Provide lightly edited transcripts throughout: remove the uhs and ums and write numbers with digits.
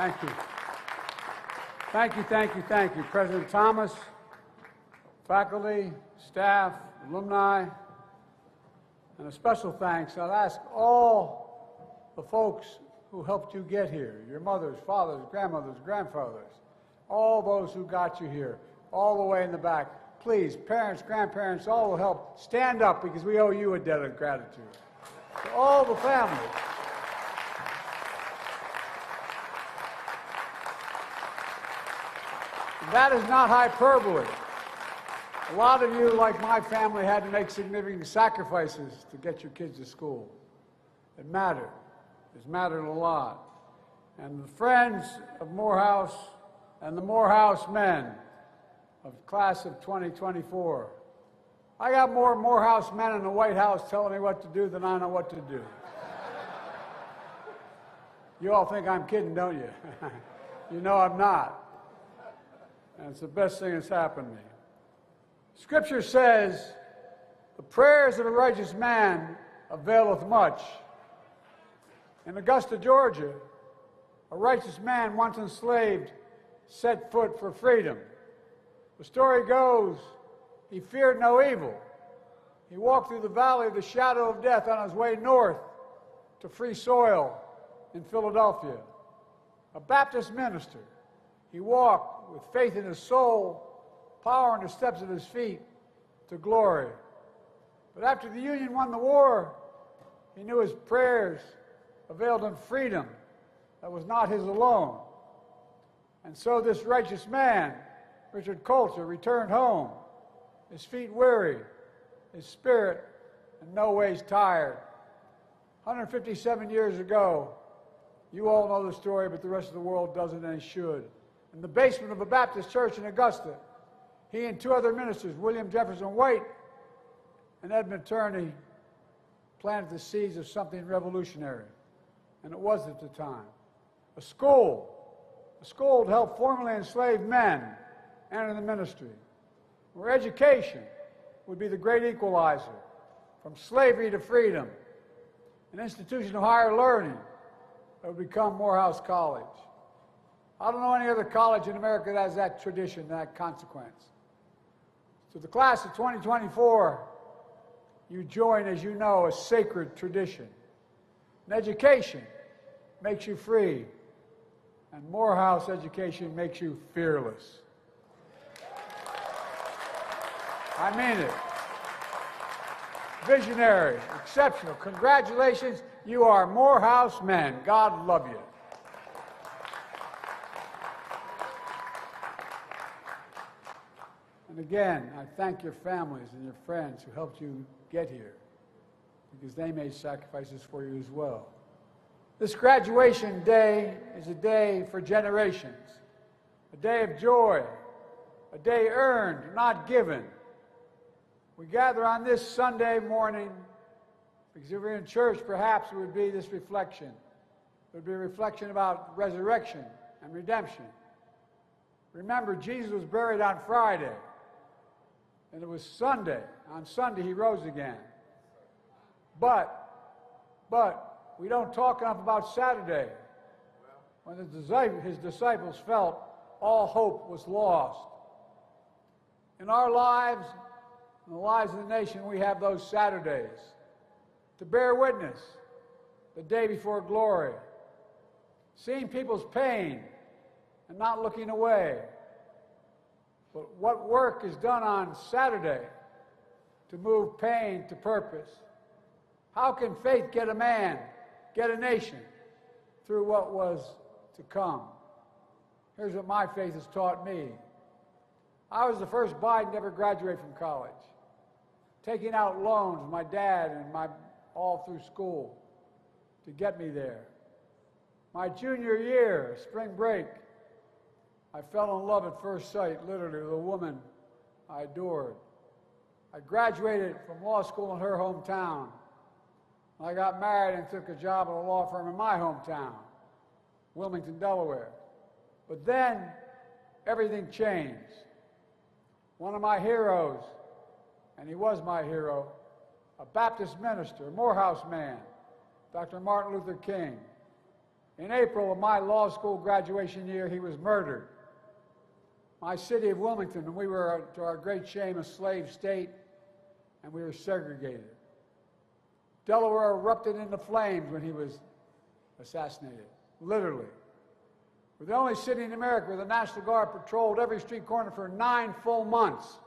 Thank you. Thank you, thank you, thank you. President Thomas, faculty, staff, alumni, and a special thanks. I'll ask all the folks who helped you get here, your mothers, fathers, grandmothers, grandfathers, all those who got you here, all the way in the back. Please, parents, grandparents, all will help. Stand up because we owe you a debt of gratitude. To all the families. That is not hyperbole. A lot of you, like my family, had to make significant sacrifices to get your kids to school. It mattered. It's mattered a lot. And the friends of Morehouse and the Morehouse men of the class of 2024, I got more Morehouse men in the White House telling me what to do than I know what to do. You all think I'm kidding, don't you? You know I'm not. And it's the best thing that's happened to me. Scripture says, the prayers of a righteous man availeth much. In Augusta, Georgia, a righteous man once enslaved set foot for freedom. The story goes, he feared no evil. He walked through the valley of the shadow of death on his way north to free soil in Philadelphia. A Baptist minister, he walked with faith in his soul, power in the steps of his feet to glory. But after the Union won the war, he knew his prayers availed him freedom that was not his alone. And so this righteous man, Richard Coulter, returned home, his feet weary, his spirit in no ways tired. 157 years ago, you all know the story, but the rest of the world doesn't and should. In the basement of a Baptist church in Augusta, he and two other ministers, William Jefferson White and Edmund Turney, planted the seeds of something revolutionary. And it was at the time. A school to help formerly enslaved men enter the ministry, where education would be the great equalizer from slavery to freedom, an institution of higher learning that would become Morehouse College. I don't know any other college in America that has that tradition, that consequence. So the class of 2024, you join, as you know, a sacred tradition. And education makes you free, and Morehouse education makes you fearless. I mean it. Visionary, exceptional. Congratulations, you are Morehouse men. God love you. And again, I thank your families and your friends who helped you get here, because they made sacrifices for you as well. This graduation day is a day for generations, a day of joy, a day earned, not given. We gather on this Sunday morning because if we're in church, perhaps it would be this reflection. It would be a reflection about resurrection and redemption. Remember, Jesus was buried on Friday, and it was Sunday. On Sunday, he rose again. But we don't talk enough about Saturday, when his disciples felt all hope was lost. In our lives, in the lives of the nation, we have those Saturdays to bear witness the day before glory, seeing people's pain and not looking away. But what work is done on Saturday to move pain to purpose? How can faith get a man, get a nation through what was to come? Here's what my faith has taught me. I was the first Biden to ever graduate from college, taking out loans, my dad and all through school, to get me there. My junior year, spring break, I fell in love at first sight, literally, with a woman I adored. I graduated from law school in her hometown. I got married and took a job at a law firm in my hometown, Wilmington, Delaware. But then, everything changed. One of my heroes, and he was my hero, a Baptist minister, a Morehouse man, Dr. Martin Luther King. In April of my law school graduation year, he was murdered. My city of Wilmington, and we were, to our great shame, a slave state, and we were segregated. Delaware erupted into flames when he was assassinated, literally. We're the only city in America where the National Guard patrolled every street corner for 9 full months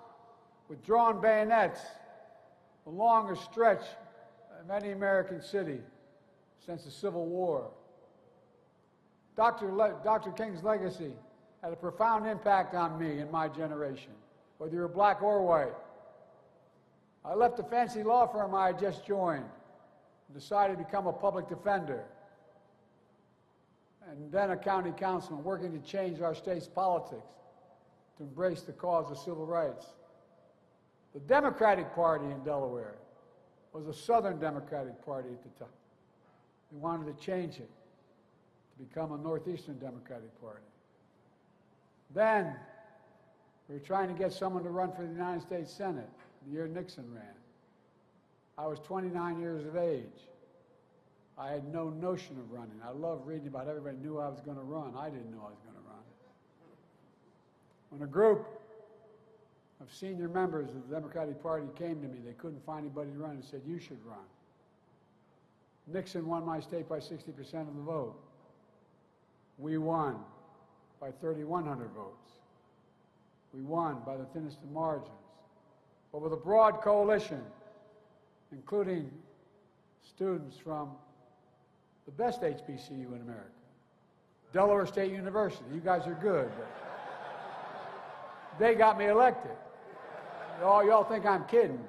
with drawn bayonets, the longest stretch of any American city since the Civil War. Dr. King's legacy had a profound impact on me and my generation, whether you're black or white. I left the fancy law firm I had just joined and decided to become a public defender and then a county councilman, working to change our state's politics to embrace the cause of civil rights. The Democratic Party in Delaware was a Southern Democratic Party at the time. We wanted to change it to become a Northeastern Democratic Party. Then we were trying to get someone to run for the United States Senate the year Nixon ran. I was 29 years of age. I had no notion of running. I loved reading about everybody knew I was going to run. I didn't know I was going to run. When a group of senior members of the Democratic Party came to me, they couldn't find anybody to run and said, "You should run." Nixon won my state by 60% of the vote. We won by 3,100 votes. We won by the thinnest of margins. But with a broad coalition, including students from the best HBCU in America, Delaware State University. You guys are good, but they got me elected. Y'all think I'm kidding.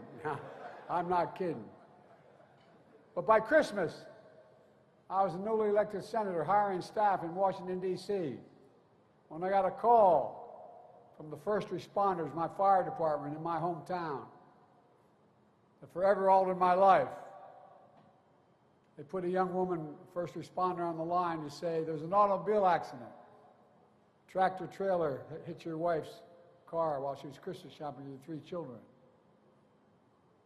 I'm not kidding. But by Christmas, I was a newly elected senator hiring staff in Washington, D.C. when I got a call from the first responders, my fire department in my hometown, that forever altered my life. They put a young woman, first responder, on the line to say, "There's an automobile accident. Tractor trailer hit your wife's car while she was Christmas shopping with 3 children."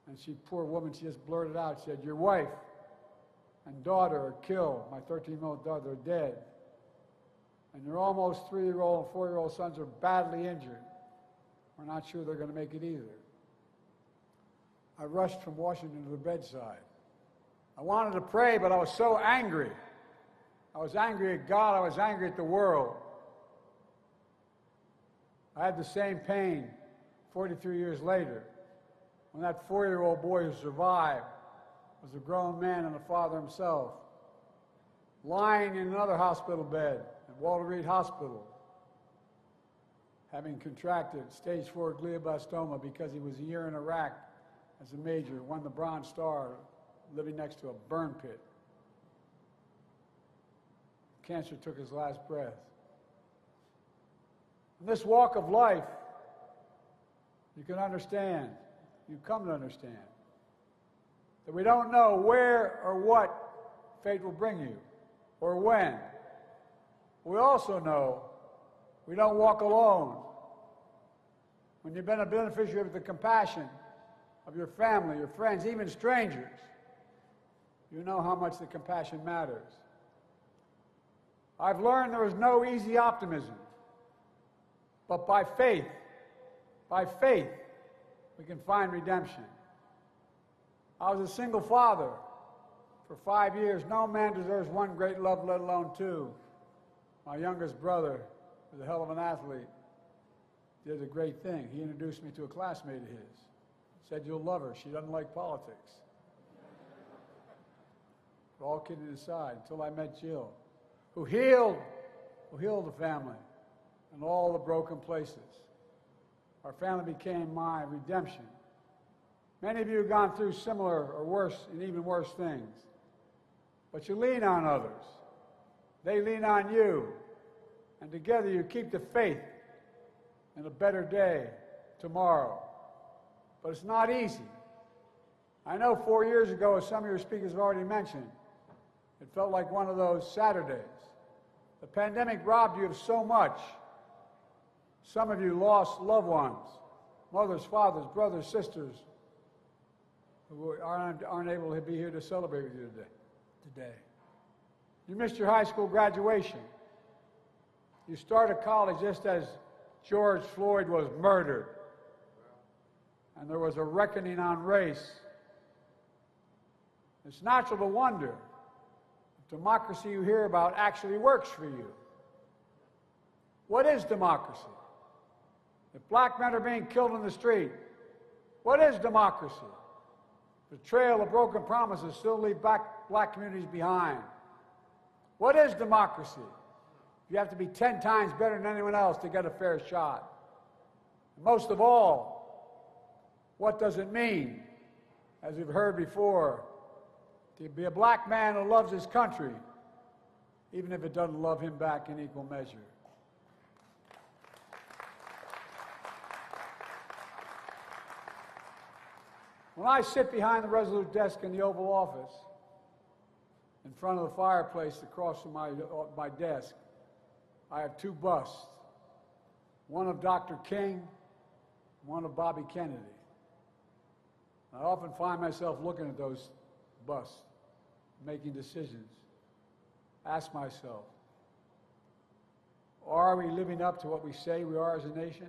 And she, poor woman, she just blurted out, she said, "Your wife and daughter are killed. My 13-year-old daughter are dead. And your almost 3-year-old and 4-year-old sons are badly injured. We're not sure they're going to make it either." I rushed from Washington to the bedside. I wanted to pray, but I was so angry. I was angry at God. I was angry at the world. I had the same pain 43 years later when that 4-year-old boy who survived was a grown man and a father himself, lying in another hospital bed at Walter Reed Hospital, having contracted stage 4 glioblastoma because he was a year in Iraq as a major, won the Bronze Star, living next to a burn pit. Cancer took his last breath. In this walk of life, you can understand, you come to understand, that we don't know where or what fate will bring you, or when. We also know we don't walk alone. When you've been a beneficiary of the compassion of your family, your friends, even strangers, you know how much the compassion matters. I've learned there is no easy optimism, but by faith, we can find redemption. I was a single father for 5 years. No man deserves one great love, let alone 2. My youngest brother was a hell of an athlete. Did a great thing. He introduced me to a classmate of his. Said, "You'll love her. She doesn't like politics." But all kidding aside, until I met Jill, who healed the family and all the broken places. Our family became my redemption. Many of you have gone through similar or worse and even worse things. But you lean on others. They lean on you. And together you keep the faith in a better day tomorrow. But it's not easy. I know 4 years ago, as some of your speakers have already mentioned, it felt like one of those Saturdays. The pandemic robbed you of so much. Some of you lost loved ones, mothers, fathers, brothers, sisters, who aren't able to be here to celebrate with you today. You missed your high school graduation. You started college just as George Floyd was murdered. And there was a reckoning on race. It's natural to wonder if democracy you hear about actually works for you. What is democracy? If black men are being killed in the street, what is democracy? The trail of broken promises still leave black communities behind. What is democracy? You have to be 10 times better than anyone else to get a fair shot. And most of all, what does it mean, as we've heard before, to be a black man who loves his country, even if it doesn't love him back in equal measure? When I sit behind the Resolute desk in the Oval Office, in front of the fireplace across from my desk, I have two busts, one of Dr. King, one of Bobby Kennedy. I often find myself looking at those busts, making decisions. Ask myself, are we living up to what we say we are as a nation?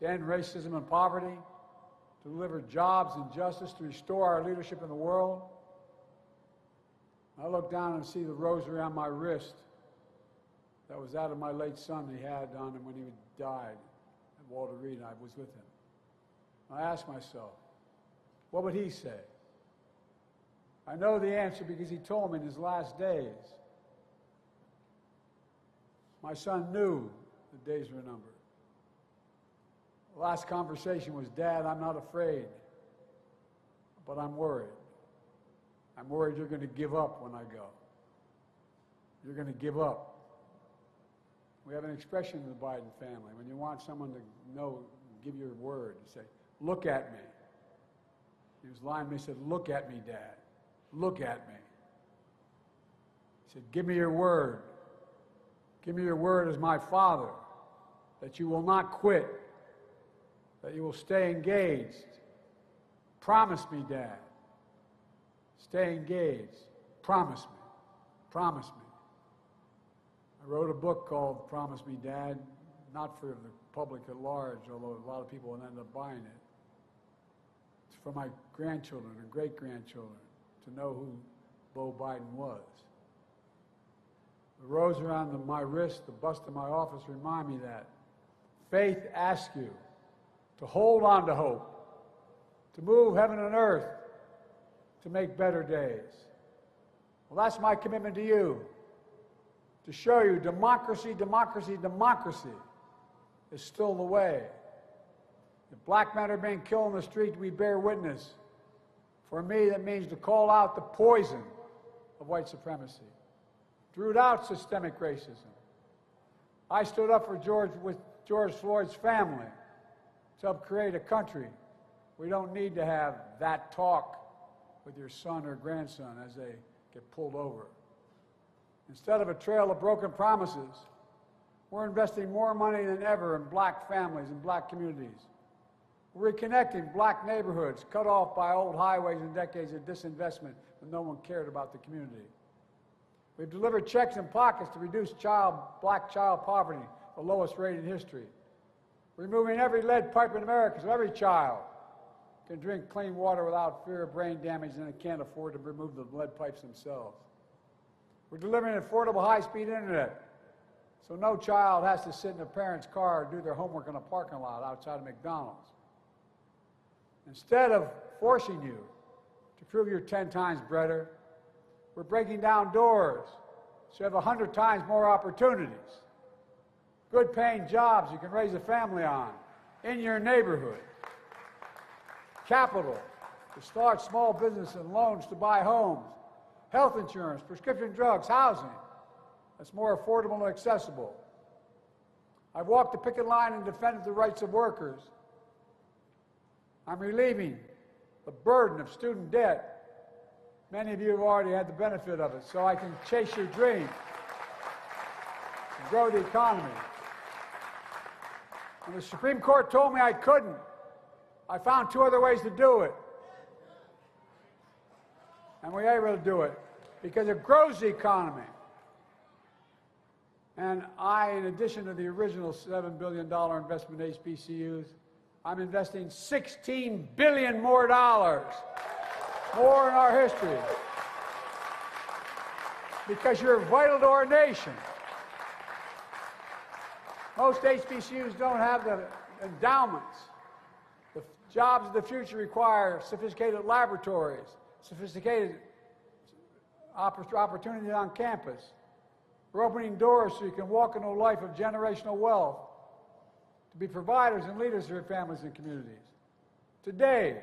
To end racism and poverty? To deliver jobs and justice? To restore our leadership in the world? I look down and see the rose around my wrist. That was that of my late son he had on him when he died at Walter Reed, and I was with him. I asked myself, what would he say? I know the answer because he told me in his last days. My son knew the days were numbered. The last conversation was, Dad, I'm not afraid, but I'm worried. I'm worried you're going to give up when I go. You're going to give up. We have an expression in the Biden family. When you want someone to know, give your word. You say, look at me. He was lying to me. He said, look at me, Dad. Look at me. He said, give me your word. Give me your word as my father that you will not quit, that you will stay engaged. Promise me, Dad. Stay engaged. Promise me. Promise me. I wrote a book called Promise Me, Dad, not for the public at large, although a lot of people will end up buying it. It's for my grandchildren and great-grandchildren to know who Beau Biden was. The rose around my wrist, the bust in my office remind me that. Faith asks you to hold on to hope, to move heaven and earth, to make better days. Well, that's my commitment to you, to show you democracy, democracy, democracy is still the way. If black men are being killed in the street, we bear witness. For me, that means to call out the poison of white supremacy, to root out systemic racism. I stood up for George Floyd's family to help create a country. We don't need to have that talk with your son or grandson as they get pulled over. Instead of a trail of broken promises, we're investing more money than ever in black families and black communities. We're reconnecting black neighborhoods cut off by old highways and decades of disinvestment when no one cared about the community. We've delivered checks in pockets to reduce black child poverty, the lowest rate in history. Removing every lead pipe in America so every child can drink clean water without fear of brain damage and they can't afford to remove the lead pipes themselves. We're delivering affordable high-speed internet so no child has to sit in a parent's car or do their homework in a parking lot outside of McDonald's. Instead of forcing you to prove you're 10 times better, we're breaking down doors so you have 100 times more opportunities. Good paying jobs you can raise a family on in your neighborhood. Capital to start small business and loans to buy homes. Health insurance, prescription drugs, housing that's more affordable and accessible. I've walked the picket line and defended the rights of workers. I'm relieving the burden of student debt. Many of you have already had the benefit of it, so I can chase your dreams and grow the economy. When the Supreme Court told me I couldn't, I found two other ways to do it. And we were able to do it. because it grows the economy. And I, in addition to the original $7 billion investment in HBCUs, I'm investing $16 billion more dollars, more in our history, because you're vital to our nation. Most HBCUs don't have the endowments. The jobs of the future require sophisticated laboratories, sophisticated opportunities on campus. We're opening doors so you can walk into a life of generational wealth, to be providers and leaders for your families and communities. Today,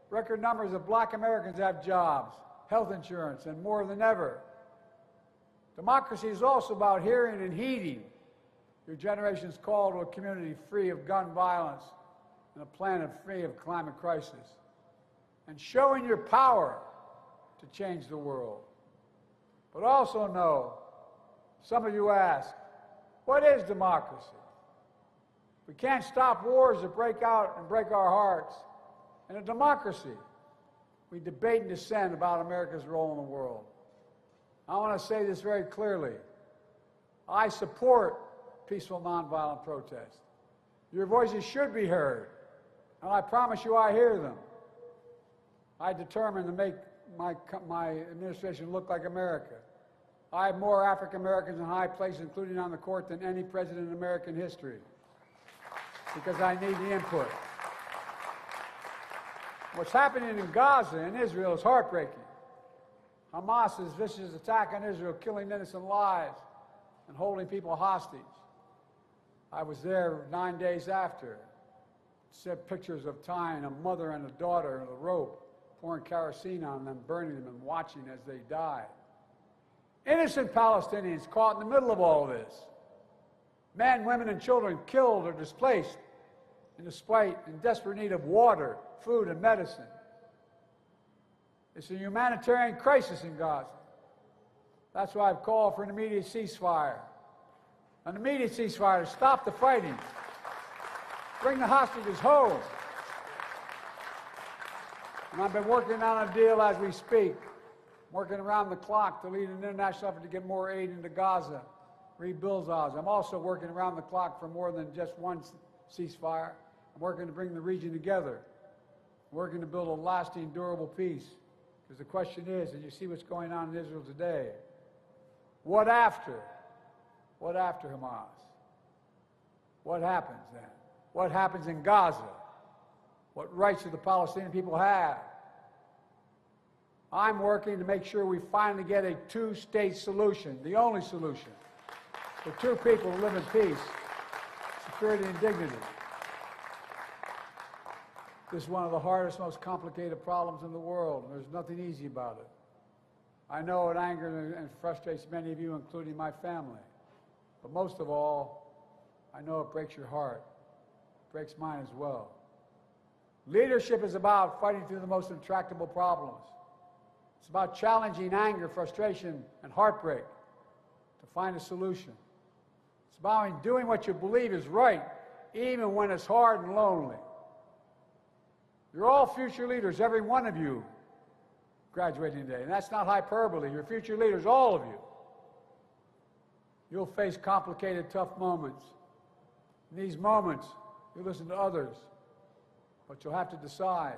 record numbers of Black Americans have jobs, health insurance, and more than ever. Democracy is also about hearing and heeding your generation's call to a community free of gun violence and a planet free of climate crisis, and showing your power to change the world. But also know, some of you ask, what is democracy? We can't stop wars that break out and break our hearts. In a democracy, we debate and dissent about America's role in the world. I want to say this very clearly. I support peaceful, nonviolent protest. Your voices should be heard, and I promise you I hear them. I determined to make my administration look like America. I have more African Americans in high places, including on the court, than any president in American history, because I need the input. What's happening in Gaza and Israel is heartbreaking. Hamas's vicious attack on Israel, killing innocent lives and holding people hostage. I was there 9 days after. Sent pictures of tying a mother and a daughter in a rope, pouring kerosene on them, burning them, and watching as they died. Innocent Palestinians caught in the middle of all this. Men, women, and children killed or displaced in desperate need of water, food, and medicine. It's a humanitarian crisis in Gaza. That's why I've called for an immediate ceasefire. An immediate ceasefire to stop the fighting. Bring the hostages home. And I've been working on a deal as we speak, working around the clock to lead an international effort to get more aid into Gaza, rebuild Gaza. I'm also working around the clock for more than just one ceasefire. I'm working to bring the region together. I'm working to build a lasting, durable peace. Because the question is, and you see what's going on in Israel today, what after? What after Hamas? What happens then? What happens in Gaza? What rights do the Palestinian people have? I'm working to make sure we finally get a two-state solution, the only solution, for two people who live in peace, security, and dignity. This is one of the hardest, most complicated problems in the world, and there's nothing easy about it. I know it angers and frustrates many of you, including my family. But most of all, I know it breaks your heart. It breaks mine as well. Leadership is about fighting through the most intractable problems. It's about challenging anger, frustration, and heartbreak to find a solution. It's about doing what you believe is right, even when it's hard and lonely. You're all future leaders, every one of you graduating today. And that's not hyperbole. You're future leaders, all of you. You'll face complicated, tough moments. In these moments, you listen to others, but you'll have to decide,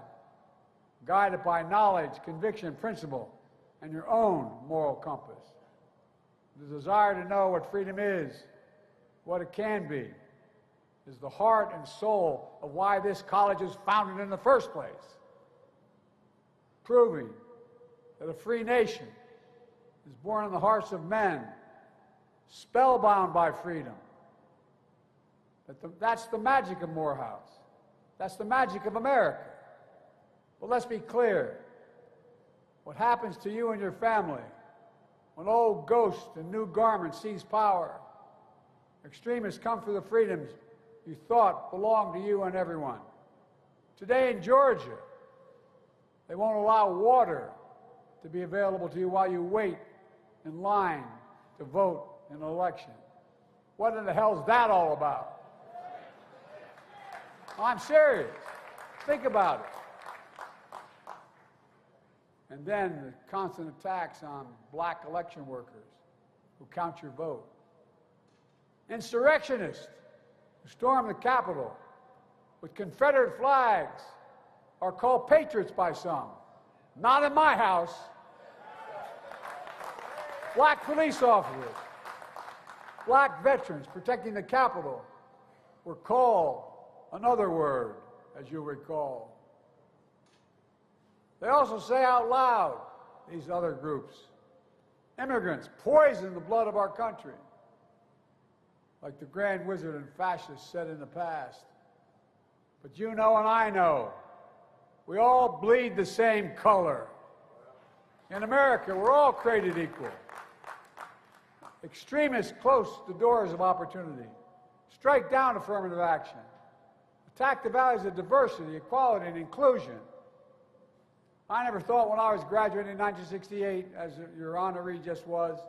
guided by knowledge, conviction, principle, and your own moral compass. The desire to know what freedom is, what it can be, is the heart and soul of why this college was founded in the first place, proving that a free nation is born in the hearts of men, spellbound by freedom. That's the magic of Morehouse. That's the magic of America. But let's be clear. What happens to you and your family when old ghosts in new garments seize power? Extremists come for the freedoms you thought belonged to you and everyone. Today in Georgia, they won't allow water to be available to you while you wait in line to vote in an election. What in the hell is that all about? I'm serious. Think about it. And then the constant attacks on black election workers who count your vote. Insurrectionists who storm the Capitol with Confederate flags are called patriots by some. Not in my house. Black police officers, black veterans protecting the Capitol were called another word, as you'll recall. They also say out loud, these other groups, immigrants poison the blood of our country. Like the Grand Wizard and fascists said in the past. But you know and I know, we all bleed the same color. In America, we're all created equal. Extremists close the doors of opportunity, strike down affirmative action, attack the values of diversity, equality, and inclusion. I never thought when I was graduating in 1968, as your honorary just was,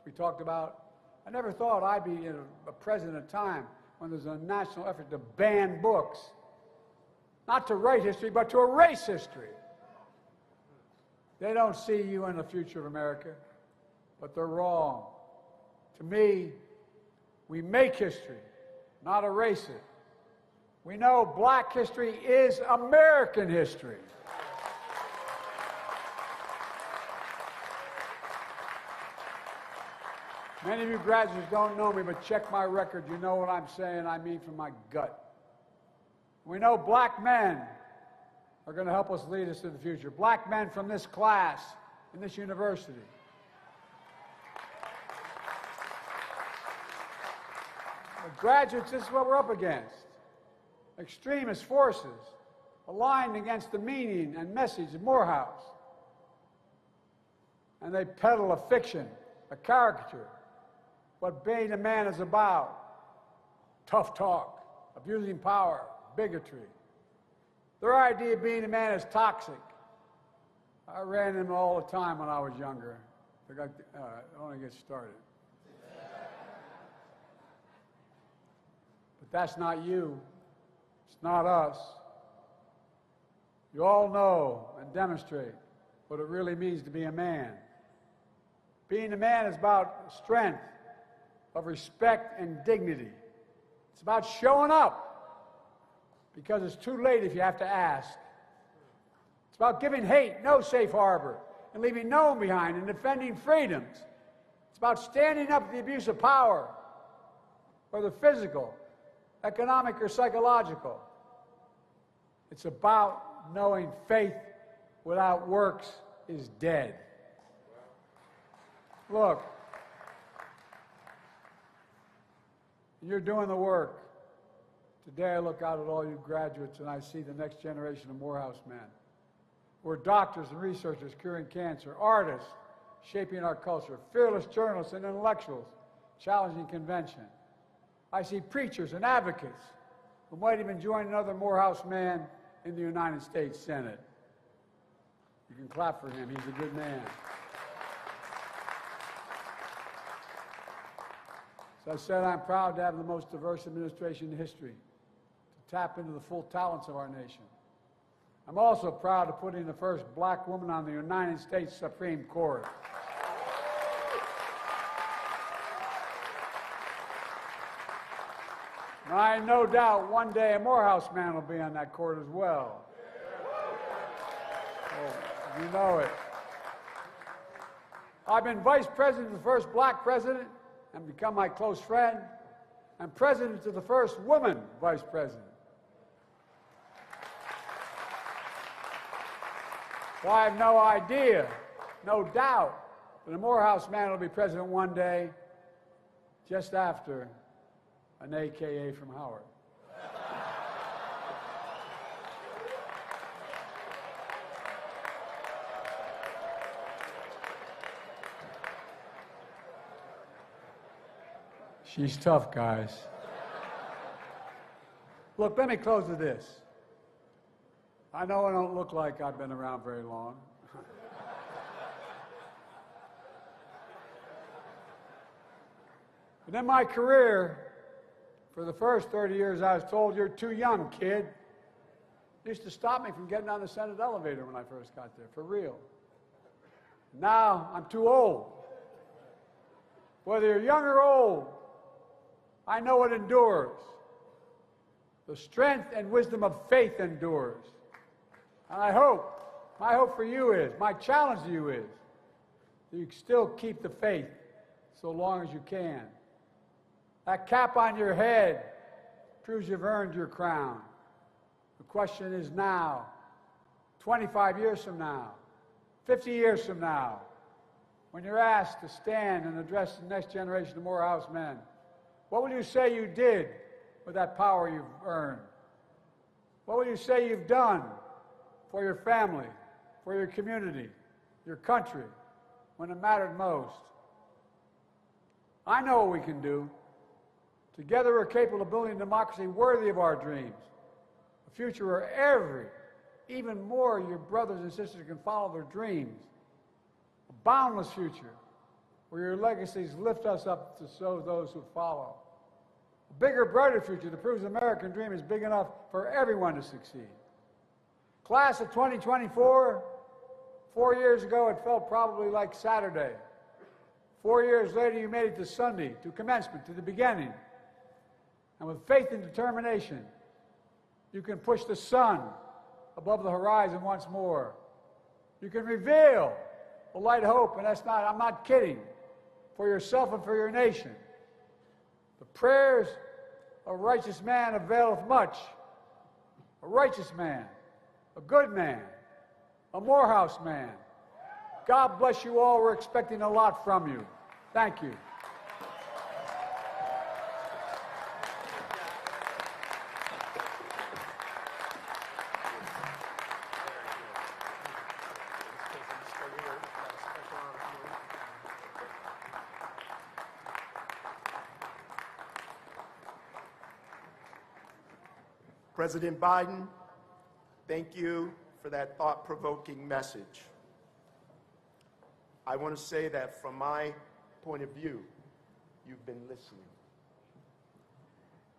we talked about, I never thought I'd be a president at a time when there's a national effort to ban books, not to write history, but to erase history. They don't see you in the future of America, but they're wrong. To me, we make history, not erase it. We know black history is American history. Many of you graduates don't know me, but check my record. You know what I'm saying. I mean from my gut. We know black men are going to help us lead us to the future. Black men from this class in this university. But graduates, this is what we're up against. Extremist forces aligned against the meaning and message of Morehouse. And they peddle a fiction, a caricature, what being a man is about. Tough talk, abusing power, bigotry. Their idea of being a man is toxic. I ran them all the time when I was younger. I only get started. But that's not you. It's not us. You all know and demonstrate what it really means to be a man. Being a man is about strength, of respect and dignity. It's about showing up, because it's too late if you have to ask. It's about giving hate no safe harbor and leaving no one behind and defending freedoms. It's about standing up to the abuse of power, whether physical, economic, or psychological. It's about knowing faith without works is dead. Look, you're doing the work. Today I look out at all you graduates and I see the next generation of Morehouse men. We're doctors and researchers curing cancer, artists shaping our culture, fearless journalists and intellectuals challenging convention. I see preachers and advocates who might even join another Morehouse man in the United States Senate. You can clap for him. He's a good man. As I said, I'm proud to have the most diverse administration in history, to tap into the full talents of our nation. I'm also proud to put in the first black woman on the United States Supreme Court. And I have no doubt one day a Morehouse man will be on that court as well. So, you know it. I've been vice president of the first black president and become my close friend, and president to the first woman vice president. Well, I have no idea, no doubt, that a Morehouse man will be president one day, just after an AKA from Howard. She's tough, guys. Look, let me close with this. I know I don't look like I've been around very long. But in my career, for the first 30 years, I was told, "You're too young, kid." It used to stop me from getting on the Senate elevator when I first got there, for real. Now I'm too old. Whether you're young or old, I know it endures. The strength and wisdom of faith endures. And my hope for you is, my challenge to you is, that you still keep the faith so long as you can. That cap on your head proves you've earned your crown. The question is now, 25 years from now, 50 years from now, when you're asked to stand and address the next generation of Morehouse men, what will you say you did with that power you've earned? What will you say you've done for your family, for your community, your country, when it mattered most? I know what we can do. Together we're capable of building a democracy worthy of our dreams, a future where even more your brothers and sisters can follow their dreams, a boundless future where your legacies lift us up to show those who follow, a bigger, brighter future that proves the American dream is big enough for everyone to succeed. Class of 2024, 4 years ago it felt probably like Saturday. 4 years later you made it to Sunday, to commencement, to the beginning. And with faith and determination, you can push the sun above the horizon once more. You can reveal the light of hope, and I'm not kidding, for yourself and for your nation. The prayers of a righteous man availeth much. A righteous man, a good man, a Morehouse man. God bless you all. We're expecting a lot from you. Thank you. President Biden, thank you for that thought-provoking message. I want to say that from my point of view, you've been listening.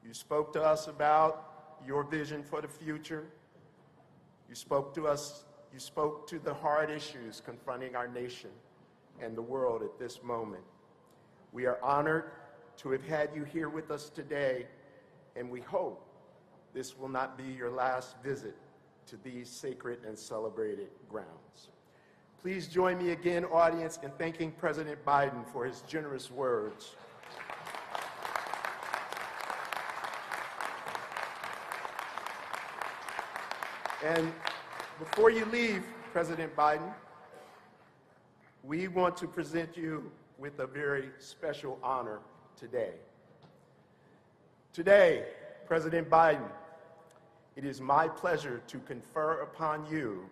You spoke to us about your vision for the future. You spoke to the hard issues confronting our nation and the world at this moment. We are honored to have had you here with us today, and we hope this will not be your last visit to these sacred and celebrated grounds. Please join me again, audience, in thanking President Biden for his generous words. And before you leave, President Biden, we want to present you with a very special honor today. Today, President Biden, it is my pleasure to confer upon you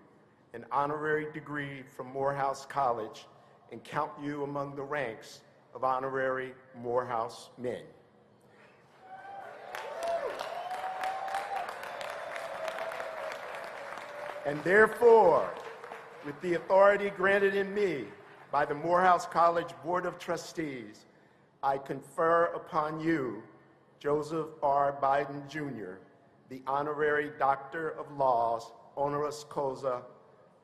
an honorary degree from Morehouse College and count you among the ranks of honorary Morehouse men. And therefore, with the authority granted in me by the Morehouse College Board of Trustees, I confer upon you, Joseph R. Biden, Jr., the Honorary Doctor of Laws, honoris causa,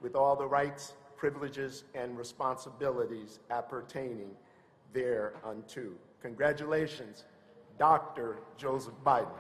with all the rights, privileges, and responsibilities appertaining thereunto. Congratulations, Dr. Joseph Biden.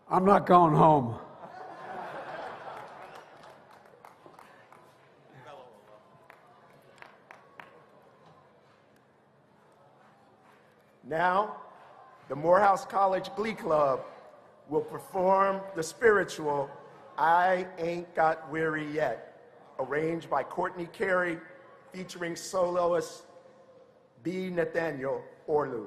I'm not going home. Now, the Morehouse College Glee Club will perform the spiritual I Ain't Got Weary Yet, arranged by Courtney Carey, featuring soloist B. Nathaniel Orlu.